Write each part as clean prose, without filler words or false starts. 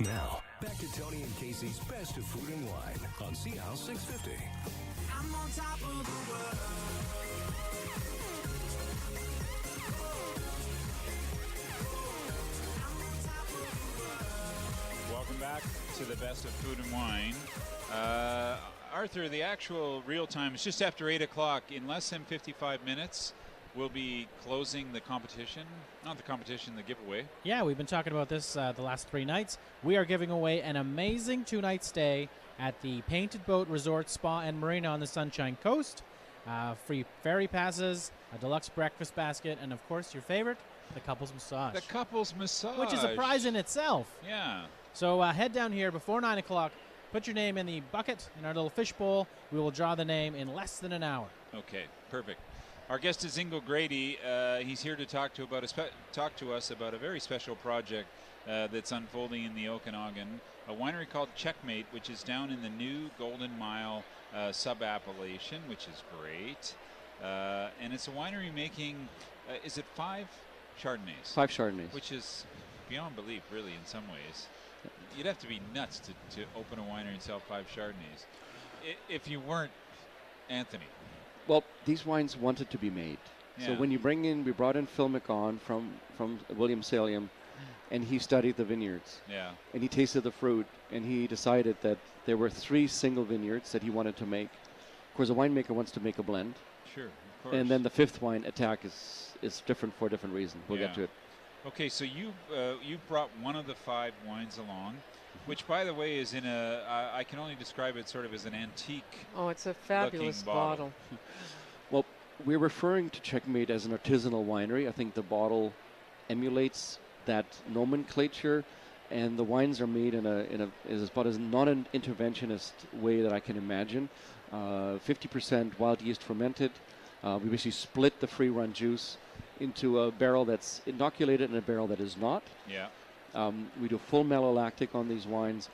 Now, back to Tony and Casey's Best of Food and Wine on House 650. I'm on top of the world. Welcome back to the Best of Food and Wine. Arthur, the actual real time is just after 8 o'clock. In less than 55 minutes, we'll be closing the competition. Not the competition, the giveaway. Yeah, we've been talking about this the last 3 nights. We are giving away an amazing 2-night stay at the Painted Boat Resort Spa and Marina on the Sunshine Coast. Free ferry passes, a deluxe breakfast basket, and of course your favorite, the couple's massage. The couple's massage. Which is a prize in itself. Yeah. So head down here before 9 o'clock. Put your name in the bucket, in our little fish bowl. We will draw the name in less than an hour. Okay, perfect. Our guest is Ingo Grady. He's here to talk to us about a very special project that's unfolding in the Okanagan, a winery called CheckMate, which is down in the new Golden Mile sub-appellation, which is great. And it's a winery making, is it 5 Chardonnays? 5 Chardonnays. Which is beyond belief, really, in some ways. You'd have to be nuts to open a winery and sell 5 Chardonnays. If you weren't Anthony. Well, these wines wanted to be made. Yeah. So when we brought in Phil McGaughan from William Salium, and he studied the vineyards. Yeah. And he tasted the fruit, and he decided that there were 3 single vineyards that he wanted to make. Of course, a winemaker wants to make a blend. Sure, of course. And then the 5th wine, Attack, is different for a different reason. We'll get to it. Okay, so you brought one of the 5 wines along, which, by the way, is in I can only describe it sort of as an antique. Oh, it's a fabulous bottle. Well, we're referring to CheckMate as an artisanal winery. I think the bottle emulates that nomenclature, and the wines are made in about as non-interventionist way that I can imagine. 50% wild yeast fermented. We basically split the free-run juice into a barrel that's inoculated and a barrel that is not. Yeah. We do full malolactic on these wines.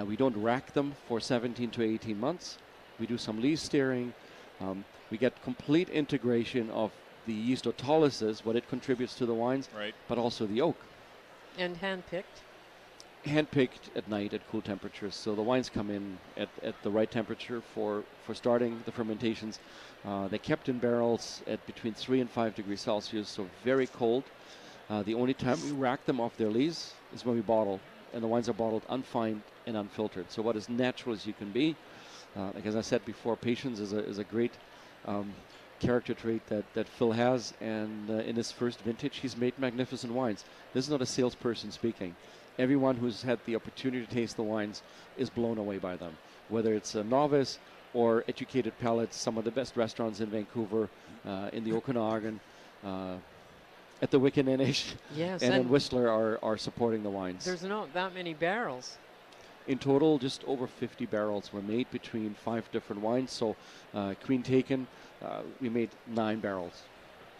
We don't rack them for 17 to 18 months. We do some lees steering. We get complete integration of the yeast autolysis, what it contributes to the wines, right, but also the oak. And hand-picked? Hand-picked at night at cool temperatures. So the wines come in at the right temperature for starting the fermentations. They're kept in barrels at between 3 and 5 degrees Celsius, so very cold. The only time we rack them off their lees is when we bottle, and the wines are bottled unfined and unfiltered. So what as natural as you can be. Like as I said before, patience is a great character trait that Phil has, and in his first vintage, he's made magnificent wines. This is not a salesperson speaking. Everyone who's had the opportunity to taste the wines is blown away by them, whether it's a novice or educated palates. Some of the best restaurants in Vancouver, in the Okanagan, at the Wickeninish, yes, and in Whistler are supporting the wines. There's not that many barrels. In total, just over 50 barrels were made between 5 different wines. So Queen Taken, we made 9 barrels.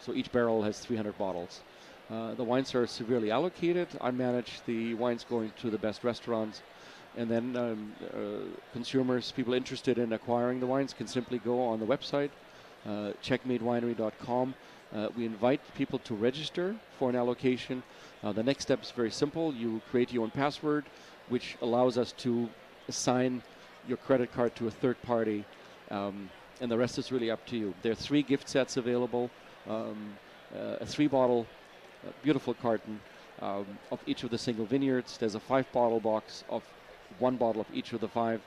So each barrel has 300 bottles. The wines are severely allocated. I manage the wines going to the best restaurants. And then consumers, people interested in acquiring the wines, can simply go on the website, checkmatewinery.com. We invite people to register for an allocation. The next step is very simple. You create your own password, which allows us to assign your credit card to a third party, and the rest is really up to you. There are 3 gift sets available, a 3-bottle beautiful carton of each of the single vineyards. There's a 5-bottle box of 1 bottle of each of the 5.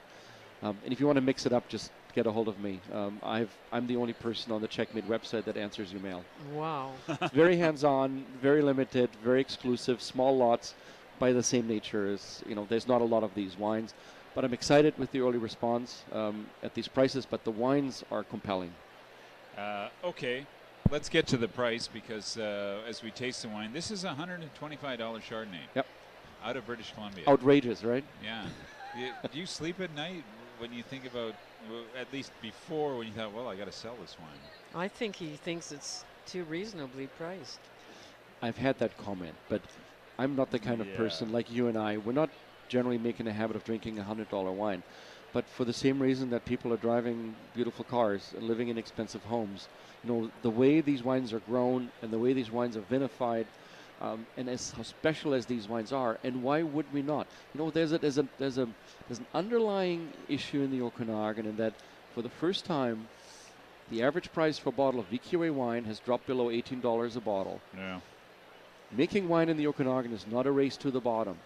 And if you want to mix it up, just get a hold of me. I'm the only person on the CheckMate website that answers your mail. Wow. It's very hands-on, very limited, very exclusive, small lots by the same nature as, there's not a lot of these wines. But I'm excited with the early response at these prices, but the wines are compelling. Okay. Let's get to the price because as we taste the wine, this is a $125 Chardonnay. Yep. Out of British Columbia. Outrageous, right? Yeah. Do you sleep at night when you think about, at least before, when you thought, well, I got to sell this wine? I think he thinks it's too reasonably priced. I've had that comment, but I'm not the kind of person like you and I. We're not generally making a habit of drinking a $100 wine. But for the same reason that people are driving beautiful cars and living in expensive homes, the way these wines are grown and the way these wines are vinified, and as how special as these wines are, and why would we not? You know, there's an underlying issue in the Okanagan in that for the first time, the average price for a bottle of VQA wine has dropped below $18 a bottle. Yeah. Making wine in the Okanagan is not a race to the bottom.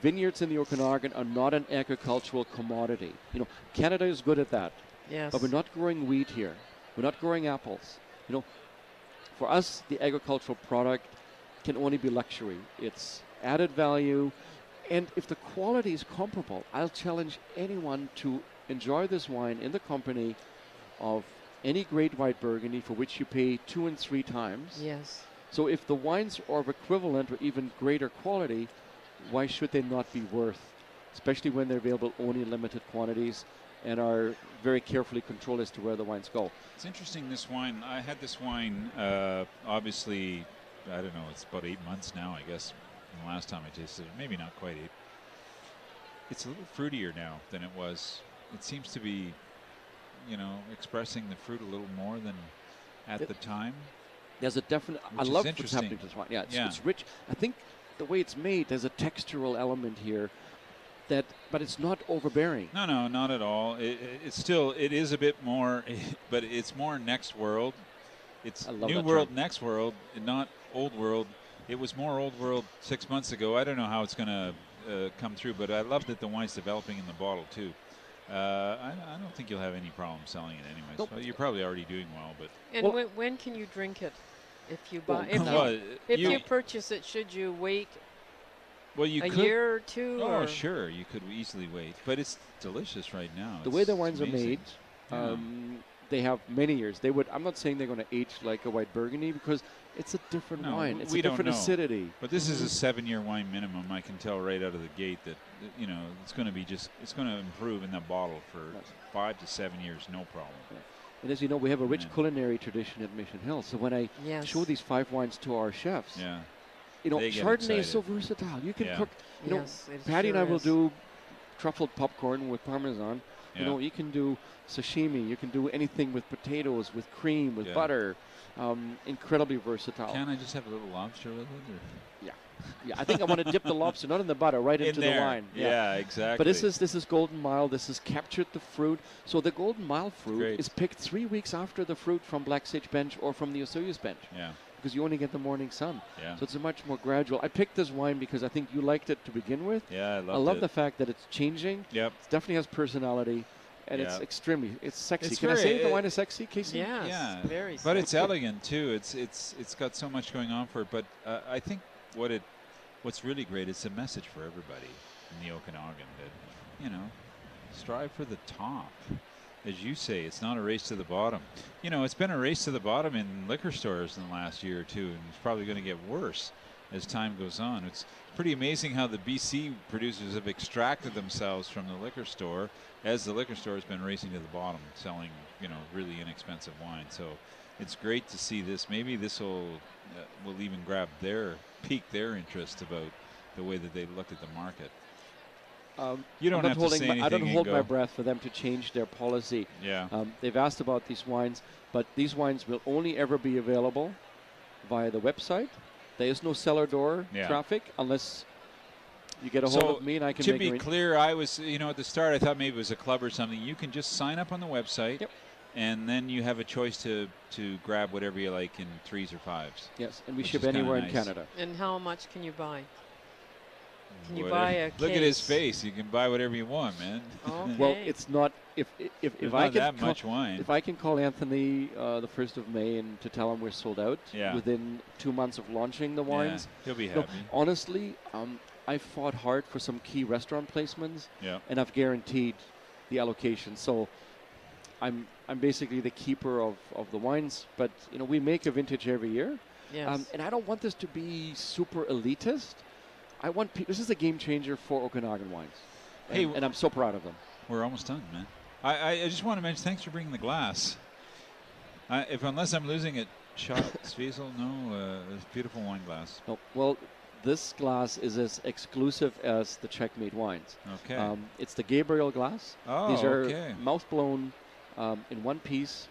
Vineyards in the Okanagan are not an agricultural commodity. You know, Canada is good at that. Yes. But we're not growing wheat here. We're not growing apples. You know, for us, the agricultural product can only be luxury. It's added value. And if the quality is comparable, I'll challenge anyone to enjoy this wine in the company of any great white Burgundy for which you pay 2 and 3 times. Yes. So if the wines are of equivalent or even greater quality, why should they not be worth, especially when they're available only in limited quantities and are very carefully controlled as to where the wines go. It's interesting, this wine. I had this wine, obviously, I don't know, it's about 8 months now, I guess, from the last time I tasted it. Maybe not quite 8. It's a little fruitier now than it was. It seems to be, you know, expressing the fruit a little more than at the time. There's a definite, I love what's happening to this wine. Yeah, it's rich. I think the way it's made, there's a textural element here that, but it's not overbearing. No, not at all. It's still, it is a bit more, but it's more next world. It's new world, term. Next world, not old world. It was more old world 6 months ago. I don't know how it's going to come through, but I love that the wine's developing in the bottle too. I don't think you'll have any problem selling it anyways. Nope. Well, you're probably already doing well, but. And when can you drink it? If you buy, if you purchase it, should you wait? Well, you a could, year or two. Oh, sure, you could easily wait, but it's delicious right now. The way the wines are made, they have many years. They would. I'm not saying they're going to age like a white Burgundy because it's a different wine. It's a different acidity. But this is a 7-year wine minimum. I can tell right out of the gate that it's going to be it's going to improve in the bottle for 5 to 7 years, no problem. Yeah. And as you know, we have a rich culinary tradition at Mission Hill. So when I show these 5 wines to our chefs, you know, Chardonnay is so versatile. You can cook. You know, Patty and I will do truffled popcorn with Parmesan. You know, you can do sashimi. You can do anything with potatoes, with cream, with butter. Incredibly versatile. Can I just have a little lobster with it? Or? Yeah, I think I want to dip the lobster, not in the butter, right into the wine. Yeah, exactly. But this is Golden Mile. This has captured the fruit. So the Golden Mile fruit is picked 3 weeks after the fruit from Black Sage Bench or from the Osoyoos Bench. Yeah. Because you only get the morning sun. Yeah. So it's a much more gradual. I picked this wine because I think you liked it to begin with. Yeah, I love the fact that it's changing. Yep. It definitely has personality. And it's sexy. It's Can I say the wine is sexy, Casey? Yes, yeah, very sexy. But it's elegant too. It's got so much going on for it. But I think what's really great is a message for everybody in the Okanagan that, strive for the top. As you say, it's not a race to the bottom. It's been a race to the bottom in liquor stores in the last year or two, and it's probably going to get worse as time goes on. It's pretty amazing how the BC producers have extracted themselves from the liquor store as the liquor store has been racing to the bottom, selling, really inexpensive wine. So it's great to see this. Maybe this will even pique their interest about the way that they look at the market. You don't have to say anything, I don't hold Ingo. my breath for them to change their policy. Yeah. They've asked about these wines, but these wines will only ever be available via the website. There is no cellar door traffic unless you get a hold of me and I can make to be clear, I was, at the start I thought maybe it was a club or something. You can just sign up on the website. Yep. And then you have a choice to grab whatever you like in 3s or 5s. Yes, and we ship anywhere in Canada. And how much can you buy? Can you buy a case? Look at his face. You can buy whatever you want, man. Okay. Well, it's not if I can that much wine. If I can call Anthony the 1st of May and to tell him we're sold out within 2 months of launching the wines, he'll be happy. Honestly, I fought hard for some key restaurant placements, and I've guaranteed the allocation. So I'm basically the keeper of the wines, but we make a vintage every year. Yes. And I don't want this to be super elitist. I want this is a game changer for Okanagan wines. And I'm so proud of them. We're almost done, man. I just want to mention, thanks for bringing the glass. Unless I'm losing it, shot Zwiesel, no, beautiful wine glass. No, well, this glass is as exclusive as the CheckMate wines. Okay. It's the Gabriel glass. Oh, These are mouth blown in one piece.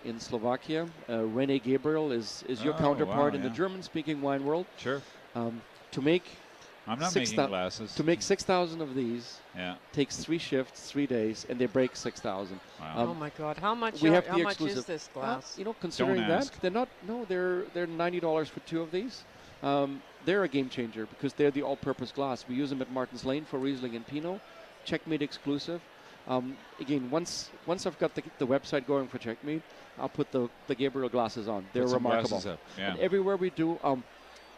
in Slovakia. Rene Gabriel is your counterpart in the German-speaking wine world. Sure. To make I'm not making glasses. To make 6,000 of these takes 3 shifts, 3 days, and they break 6,000. Wow. Oh my God! How much? We have how the much exclusive. is this glass? Considering Don't that, ask. they're not. No, they're $90 for 2 of these. They're a game changer because they're the all-purpose glass. We use them at Martin's Lane for Riesling and Pinot. CheckMate exclusive. Again, once I've got the website going for CheckMate, I'll put the Gabriel glasses on. They're Put some remarkable. glasses up. Yeah. And everywhere we do,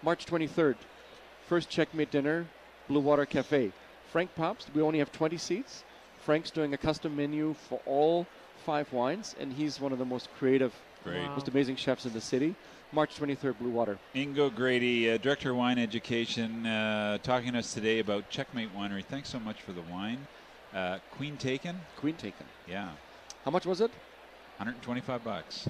March 23rd, first CheckMate dinner, Blue Water Cafe. Frank Pabst, we only have 20 seats. Frank's doing a custom menu for all 5 wines, and he's one of the most creative, most amazing chefs in the city. March 23rd, Blue Water. Ingo Grady, Director of Wine Education, talking to us today about CheckMate Winery. Thanks so much for the wine. Queen Taken? Queen Taken. Yeah. How much was it? $125.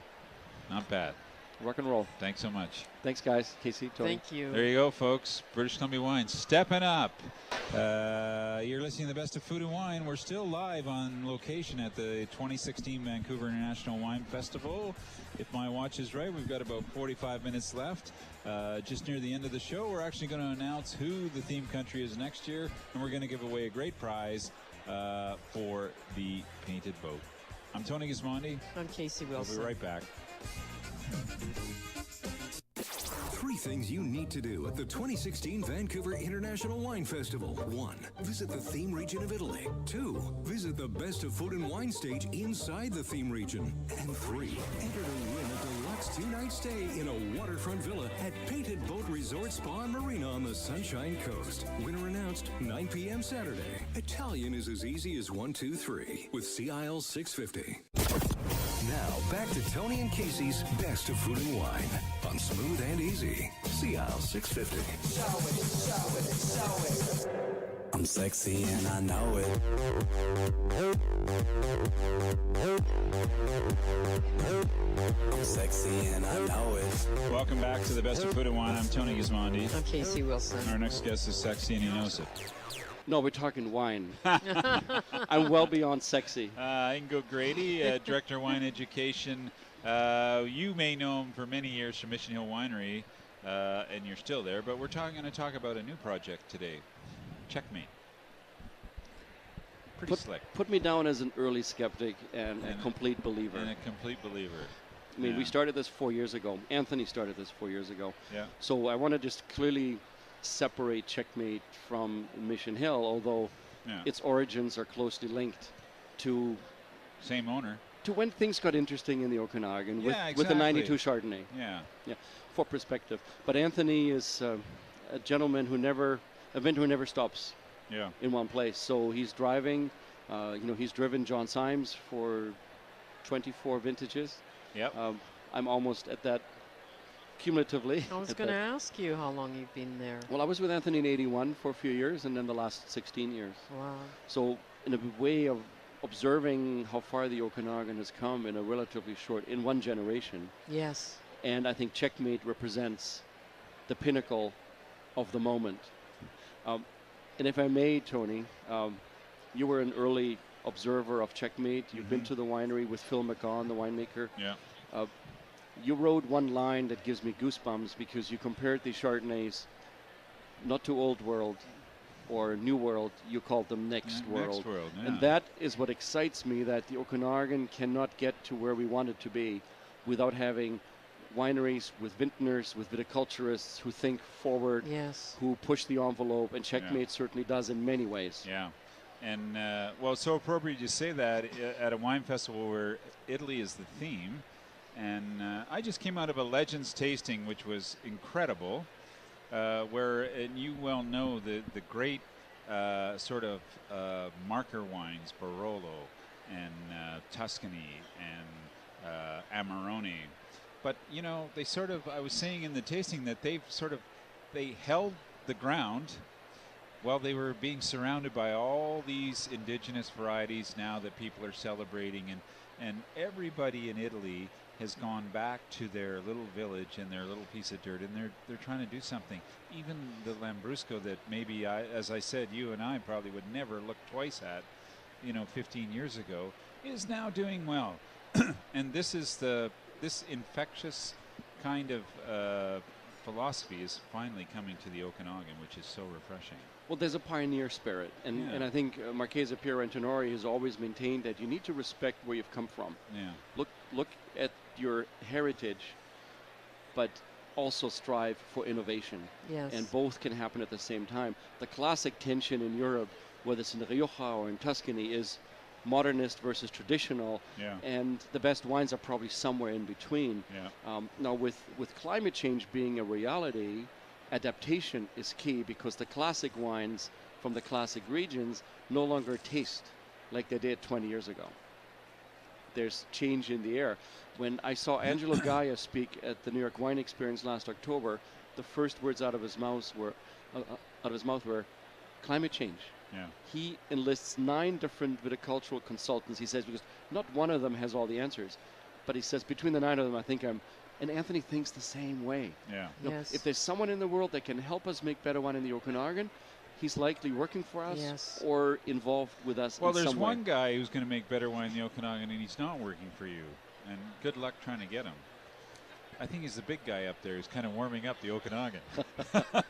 Not bad. Rock and roll. Thanks so much. Thanks, guys. Casey, Tony. Thank you. There you go, folks. British Columbia Wine stepping up. You're listening to the Best of Food and Wine. We're still live on location at the 2016 Vancouver International Wine Festival. If my watch is right, we've got about 45 minutes left. Just near the end of the show, we're actually going to announce who the theme country is next year, and we're going to give away a great prize for the painted boat. I'm Tony Gismondi. I'm Casey Wilson. We'll be right back. 3 things you need to do at the 2016 Vancouver International Wine Festival. 1. Visit the theme region of Italy. 2. Visit the Best of Food and Wine stage inside the theme region. And 3. Enter to win a deluxe 2-night stay in a waterfront villa at Painted Boat Resort Spa and Marina on the Sunshine Coast. Winner announced 9 p.m. Saturday. Italian is as easy as 1, 2, 3 with Sea Isles 650. Now, back to Tony and Casey's Best of Food and Wine on Smooth and Easy. Sea Isles 650. I'm sexy and I know it. I'm sexy and I know it. Welcome back to the Best of Food and Wine. I'm Tony Gismondi. I'm Casey Wilson. Our next guest is sexy and he knows it. No, we're talking wine. I'm well beyond sexy. Ingo Grady, Director of Wine Education. You may know him for many years from Mission Hill Winery, and you're still there, but we're going to talk about a new project today, CheckMate. Pretty slick. Put me down as an early skeptic and a complete believer. And a complete believer. I mean, we started this 4 years ago. Anthony started this 4 years ago. Yeah. So I want to just clearly separate CheckMate from Mission Hill, although its origins are closely linked to same owner. To when things got interesting in the Okanagan with the 92 Chardonnay. Yeah. For perspective. But Anthony is a gentleman who never stops. Yeah. In one place. So he's driving. He's driven John Symes for 24 vintages. Yep. I'm almost at that. Cumulatively. I was going to ask you how long you've been there. Well, I was with Anthony in 81 for a few years, and then the last 16 years. Wow. So in a way of observing how far the Okanagan has come in a relatively in one generation. Yes. And I think CheckMate represents the pinnacle of the moment. And if I may, Tony, you were an early observer of CheckMate. You've been to the winery with Phil McGaughan, the winemaker. Yeah. You wrote one line that gives me goosebumps because you compared the Chardonnays not to Old World or New World, you called them Next World. Next World, yeah. And that is what excites me, that the Okanagan cannot get to where we want it to be without having wineries with vintners, with viticulturists who think forward, who push the envelope, and CheckMate certainly does in many ways. Yeah. And, well, it's so appropriate you say that at a wine festival where Italy is the theme. And I just came out of a Legends tasting, which was incredible, where, and you well know, the great sort of marker wines, Barolo and Tuscany and Amarone. But, they sort of, I was saying in the tasting that they held the ground while they were being surrounded by all these indigenous varieties now that people are celebrating. And everybody in Italy has gone back to their little village and their little piece of dirt, and they're trying to do something. Even the Lambrusco that maybe, as I said, you and I probably would never look twice at, 15 years ago, is now doing well. And this infectious kind of philosophy is finally coming to the Okanagan, which is so refreshing. Well, there's a pioneer spirit, and I think Marchese Piero Antonori has always maintained that you need to respect where you've come from. Yeah. Look at your heritage, but also strive for innovation. Yes. And both can happen at the same time. The classic tension in Europe, whether it's in Rioja or in Tuscany, is modernist versus traditional, and the best wines are probably somewhere in between. Now, with climate change being a reality, adaptation is key, because the classic wines from the classic regions no longer taste like they did 20 years ago. There's change in the air. When I saw Angelo Gaia speak at the New York Wine Experience last October, the first words out of his mouth were climate change. Yeah. He enlists 9 different viticultural consultants, he says, because not one of them has all the answers. But he says, between the 9 of them, I think and Anthony thinks the same way. Yeah. You know, if there's someone in the world that can help us make better wine in the Okanagan, he's likely working for us or involved with us in some way. Well, there's one guy who's going to make better wine in the Okanagan, and he's not working for you. And good luck trying to get him. I think he's the big guy up there who's kind of warming up the Okanagan. Because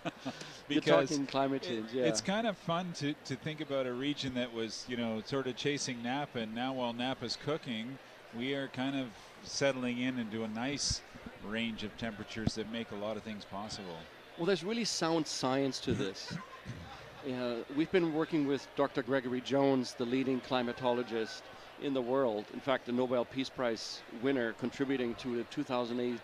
you're talking climate change, It's kind of fun to think about a region that was, sort of chasing Napa, and now while Napa's cooking, we are kind of settling in into a nice range of temperatures that make a lot of things possible. Well, there's really sound science to this. We've been working with Dr. Gregory Jones, the leading climatologist in the world. In fact, the Nobel Peace Prize winner, contributing to the 2008.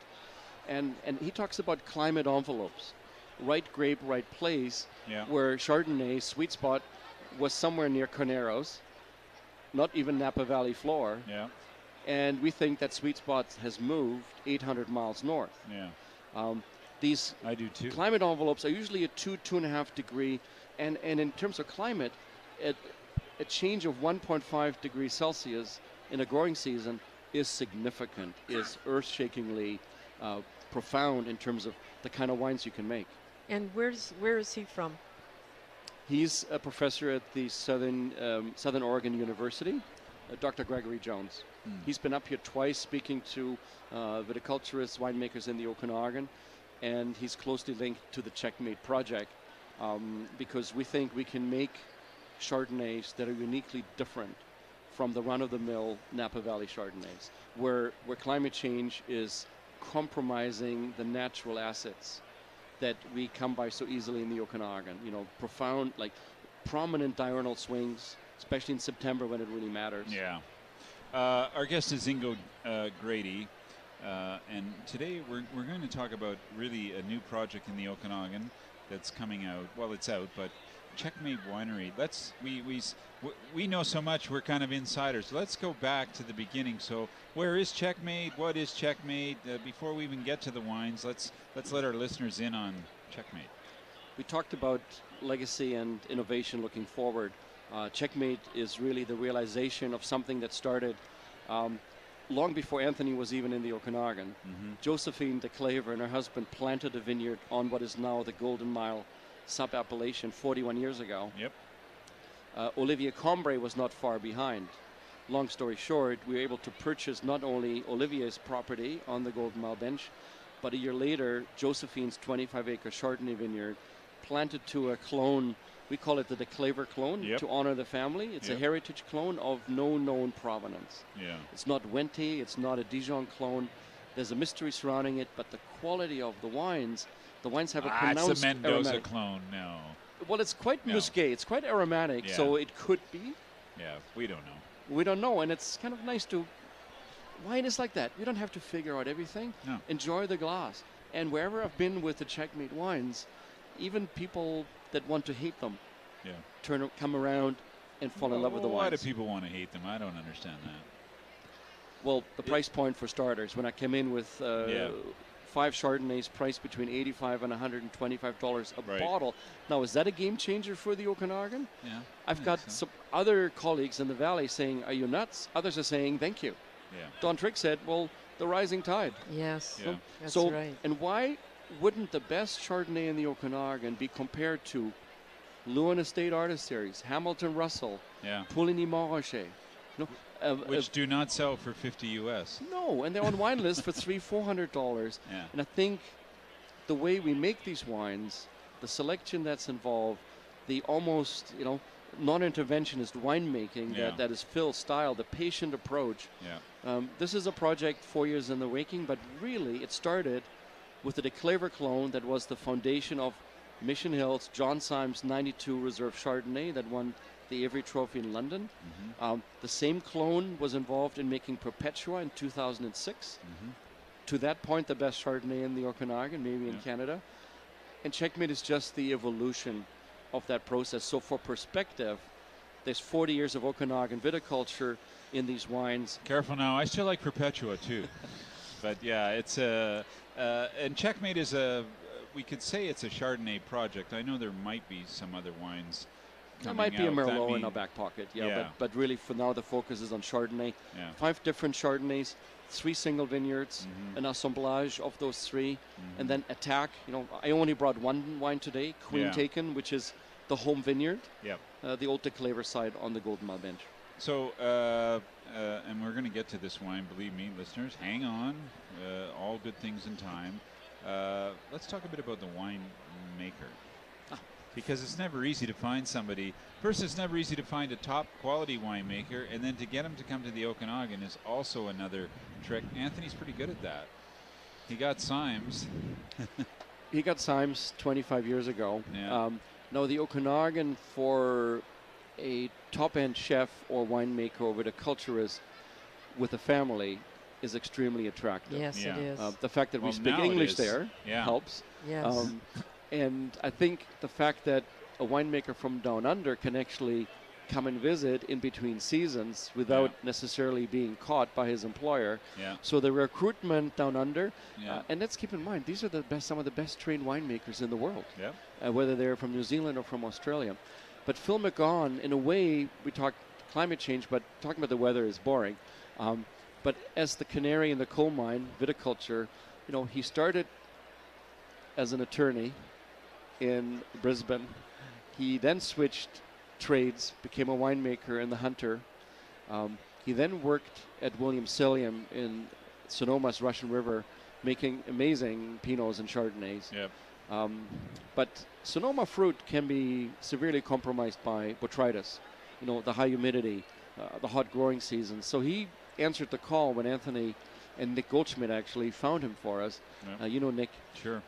And he talks about climate envelopes. Right grape, right place, where Chardonnay sweet spot was somewhere near Carneros, not even Napa Valley floor. Yeah. And we think that sweet spot has moved 800 miles north. Yeah. These I do too. Climate envelopes are usually a 2.5 degree, and in terms of climate, a change of 1.5 degrees Celsius in a growing season is significant, is earth-shakingly profound in terms of the kind of wines you can make. And where is he from? He's a professor at the Southern Oregon University, Dr. Gregory Jones. He's been up here twice speaking to viticulturists, winemakers in the Okanagan, and he's closely linked to the CheckMate project because we think we can make Chardonnays that are uniquely different from the run-of-the-mill Napa Valley Chardonnays, where climate change is compromising the natural assets that we come by so easily in the Okanagan. Profound, like prominent diurnal swings, especially in September when it really matters. Yeah. Our guest is Ingo Grady, and today we're going to talk about really a new project in the Okanagan that's coming out. Well, it's out, but CheckMate Winery. We know so much. We're kind of insiders. So let's go back to the beginning. So where is CheckMate? What is CheckMate? Before we even get to the wines, let's let our listeners in on CheckMate. We talked about legacy and innovation looking forward. CheckMate is really the realization of something that started long before Anthony was even in the Okanagan. Josephine de Claver and her husband planted a vineyard on what is now the Golden Mile sub-appellation 41 years ago. Yep. Olivier Combre was not far behind. Long story short, we were able to purchase not only Olivier's property on the Golden Mile bench, but a year later, Josephine's 25-acre Chardonnay vineyard planted to a clone. We call it the de Claver clone to honor the family. It's a heritage clone of no known provenance. Yeah. It's not Wente, it's not a Dijon clone. There's a mystery surrounding it, but the quality of the wines have a pronounced it's a Mendoza aromatic. Clone, no. Well, it's quite musqué, it's quite aromatic, so it could be. Yeah, we don't know. We don't know, and it's kind of nice to. Wine is like that. You don't have to figure out everything. No. Enjoy the glass. And wherever I've been with the CheckMate wines, even people that want to hate them come around and fall in love with the wines. Why do people want to hate them? I don't understand that. Well, the price point for starters. When I came in with 5 Chardonnays priced between $85 and $125 a bottle. Now, is that a game changer for the Okanagan? Yeah. I've got some other colleagues in the valley saying, "Are you nuts?" Others are saying, "Thank you." Yeah. Don Trick said, "Well, the rising tide." Yes. Yeah. That's so, right. and why wouldn't the best Chardonnay in the Okanagan be compared to Lewin Estate Artist Series, Hamilton Russell, Pouligny Montrachet? Which do not sell for 50 US. No, and they're on wine lists for $300-400. Yeah. And I think the way we make these wines, the selection that's involved, the almost, non-interventionist winemaking that is Phil's style, the patient approach. Yeah. This is a project 4 years in the making, but really it started with the DeClaver clone that was the foundation of Mission Hill's John Symes 92 Reserve Chardonnay that won the Avery Trophy in London. The same clone was involved in making Perpetua in 2006. To that point, the best Chardonnay in the Okanagan, maybe in Canada. And CheckMate is just the evolution of that process. So for perspective, there's 40 years of Okanagan viticulture in these wines. Careful now, I still like Perpetua too. But yeah, it's and CheckMate is we could say it's a Chardonnay project. I know there might be some other wines. There might be a Merlot in our back pocket, but really for now the focus is on Chardonnay. 5 different Chardonnays, 3 single vineyards, an assemblage of those 3, and then Attack. I only brought one wine today, Queen Taken, which is the home vineyard, the old DeClaver side on the Golden Mile Bench. So, and we're going to get to this wine, believe me, listeners. Hang on, all good things in time. Let's talk a bit about the winemaker. Because it's never easy to find somebody. First, it's never easy to find a top quality winemaker, and then to get him to come to the Okanagan is also another trick. Anthony's pretty good at that. He got Symes. He got Symes 25 years ago. Yeah. No, the Okanagan for a top-end chef or winemaker or viticulturist with a family is extremely attractive. Yes, it is. The fact that we speak English there helps. Yes. And I think the fact that a winemaker from down under can actually come and visit in between seasons without necessarily being caught by his employer. So the recruitment down under, and let's keep in mind, these are some of the best trained winemakers in the world, whether they're from New Zealand or from Australia. But Phil McGaughan, in a way, we talk climate change, but talking about the weather is boring. But as the canary in the coal mine, viticulture, he started as an attorney in Brisbane. He then switched trades, became a winemaker in the Hunter. He then worked at William Cillian in Sonoma's Russian River, making amazing Pinots and Chardonnays. But Sonoma fruit can be severely compromised by botrytis, the high humidity, the hot growing season. So he answered the call when Anthony and Nick Goldschmidt actually found him for us. Nick. Sure.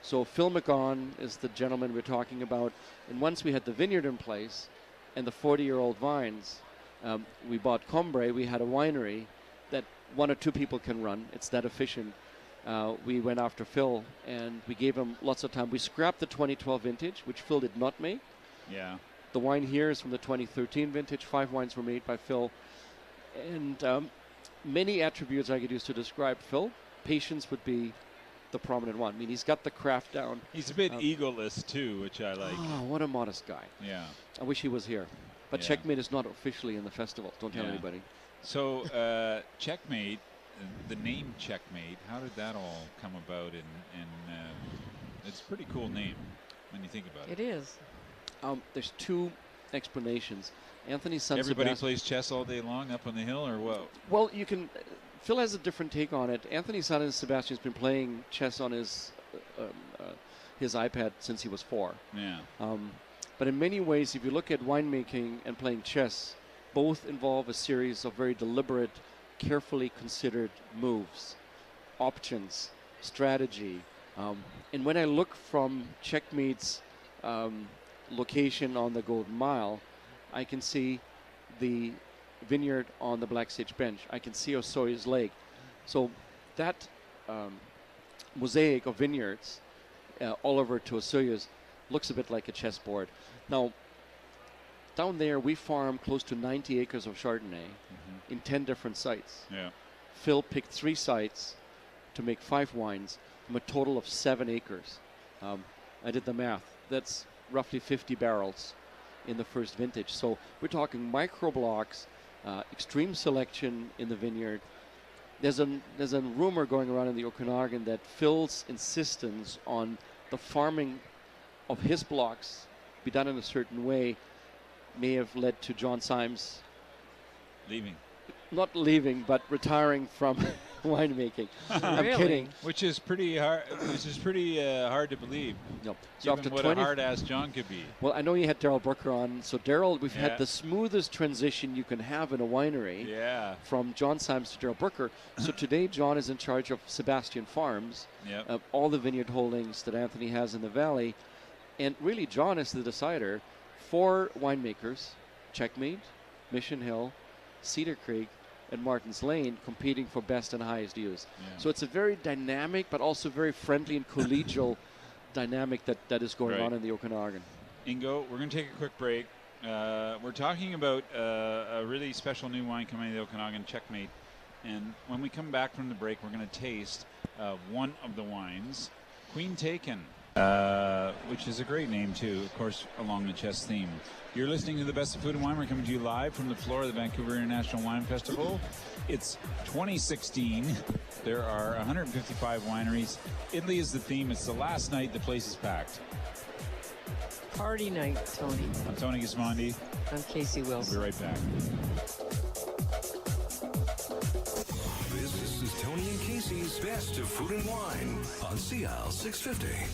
So Phil McGaughan is the gentleman we're talking about. And once we had the vineyard in place and the 40-year-old vines, we bought Combre. We had a winery that 1 or 2 people can run. It's that efficient. We went after Phil and we gave him lots of time. We scrapped the 2012 vintage, which Phil did not make. The wine here is from the 2013 vintage. 5 wines were made by Phil. And many attributes I could use to describe Phil. Patience would be the prominent one. I mean, he's got the craft down. He's a bit egoless too, which I like. Oh, what a modest guy. I wish he was here. But CheckMate is not officially in the festival. Don't tell anybody. So, CheckMate, the name CheckMate, how did that all come about? And it's a pretty cool name when you think about it. It is. There's 2 explanations. Anthony's son Everybody plays chess all day long up on the hill, or what? Well, you can. Phil has a different take on it. Anthony's son Sebastian's been playing chess on his iPad since he was 4. But in many ways, if you look at winemaking and playing chess, both involve a series of very deliberate, carefully considered moves, options, strategy. And when I look from CheckMate's location on the Golden Mile, I can see the vineyard on the Black Sage Bench. I can see Osoyo's Lake. So that mosaic of vineyards all over to Osoyo's looks a bit like a chessboard. Now, down there we farm close to 90 acres of Chardonnay in 10 different sites. Phil picked 3 sites to make 5 wines from a total of 7 acres. I did the math. That's roughly 50 barrels in the first vintage. So we're talking micro blocks, extreme selection in the vineyard. There's a rumor going around in the Okanagan that Phil's insistence on the farming of his blocks be done in a certain way may have led to John Symes Leaving. Not leaving, but retiring from winemaking. I'm Really? kidding. Which is pretty hard. Which is pretty hard to believe. No. So Given after what 20 a hard-ass John could be. Well, I know you had Daryl Brooker on. So Daryl, we've Yeah. had the smoothest transition you can have in a winery. Yeah. From John Symes to Daryl Brooker. So today, John is in charge of Sebastian Farms, Yep. all the vineyard holdings that Anthony has in the valley. And really, John is the decider for winemakers, CheckMate, Mission Hill, Cedar Creek, and Martin's Lane competing for best and highest use. Yeah. So it's a very dynamic, but also very friendly and collegial dynamic that is going Right. on in the Okanagan. Ingo, we're going to take a quick break. We're talking about a really special new wine coming to the Okanagan, CheckMate. And when we come back from the break, we're going to taste one of the wines, Queen Taken, which is a great name, too, of course, along the chess theme. You're listening to The Best of Food and Wine. We're coming to you live from the floor of the Vancouver International Wine Festival. It's 2016. There are 155 wineries. Italy is the theme. It's the last night. The place is packed. Party night, Tony. I'm Tony Gismondi. I'm Casey We'll Wilson. be right back. This is Tony and Casey's Best of Food and Wine on CL 650.